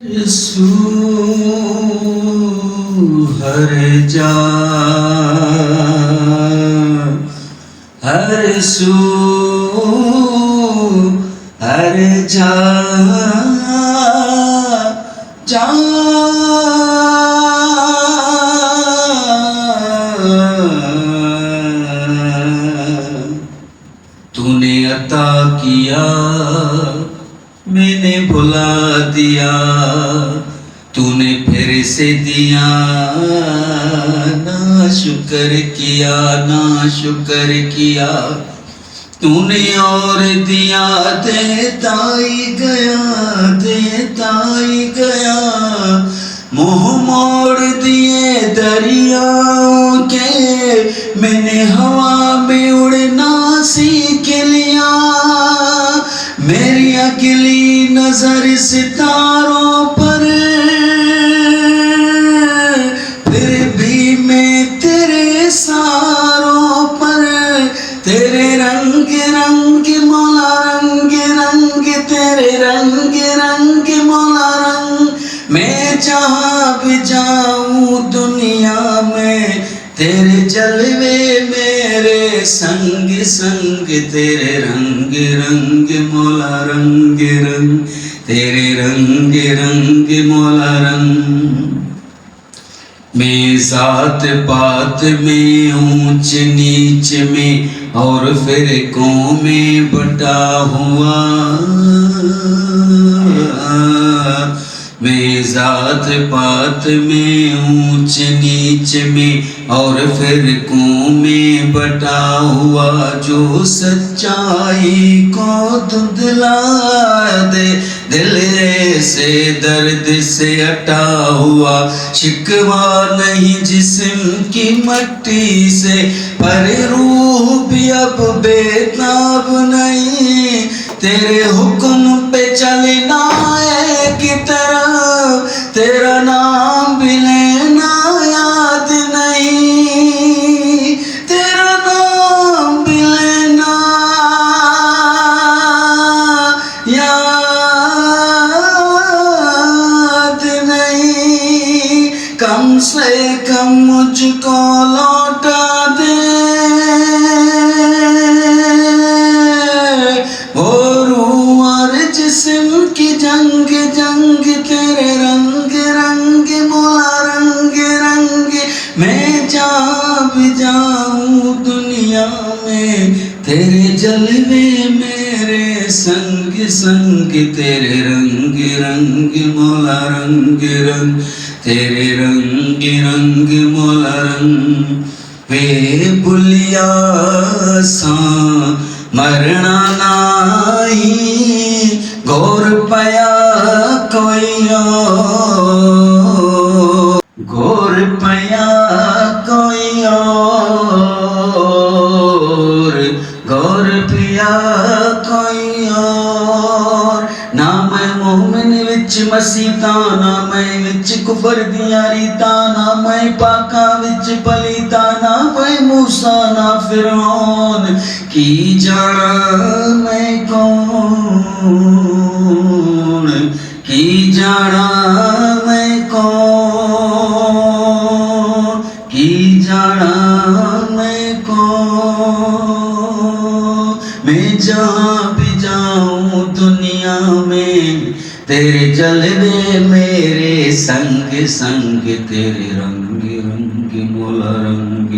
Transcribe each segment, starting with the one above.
यीशु हर जा हर सू हर जा जा तूने अता किया मैंने भुला दिया, तूने फिर से दिया ना शुक्र किया ना शुक्र किया। तूने और दिया देता ही गया, मुँह मोड़ दिए दरियाओं के, मैंने हवा में उड़ना सीख लिया। मेरी अगली नजर सितारों पर, फिर भी मैं तेरे सारों पर। तेरे रंग रंग मौला रंग तेरे रंग मौला रंग। मैं जहाँ भी जाऊँ दुनिया में, तेरे जलवे मेरे संग संग। तेरे रंग मौला रंग तेरे रंग मौला रंग। मैं सात पात में ऊंच नीच में और फिरकों में बटा हुआ। मैं जात पात में ऊंच नीच में और फिरकों में बटा हुआ। जो सच्चाई को धुंधला दे, दिल से दर्द से अटा हुआ। शिकवा नहीं जिस्म की मट्टी से, पर रूह भी अब बेताब नहीं। तेरे हुक्म पे चलना एक तरफ, तेरा नाम भी लेना याद नहीं। तेरा नाम भी लेना याद नहीं। कम से कम मुझको लौटा दे वो रूह और जिस्म की जंग। तेरे रंग मौला रंग। मैं जहाँ भी जाऊँ दुनिया में, तेरे जलवे मेरे संग संग। तेरे रंग मौला रंग तेरे रंग मौला रंग। वे बुलिया सा मरना नाही, गौर पया कोई और, गौर पया कोई और, गौर पिया कोई और। ना मैं मोमिन विच मसीता, ना मैं विच कुफर दिया रीता। ना मैं पाका विच पलीता, ना मैं मूसा ना फिरौन। की जाना मैं कौन, की जाना मैं कौन, की जाना मैं कौन। मैं जहाँ भी जाऊँ दुनिया में, तेरे जलवे मेरे संग संग। तेरे रंग मौला रंग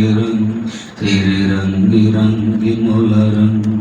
तेरे रंग मौला रंग।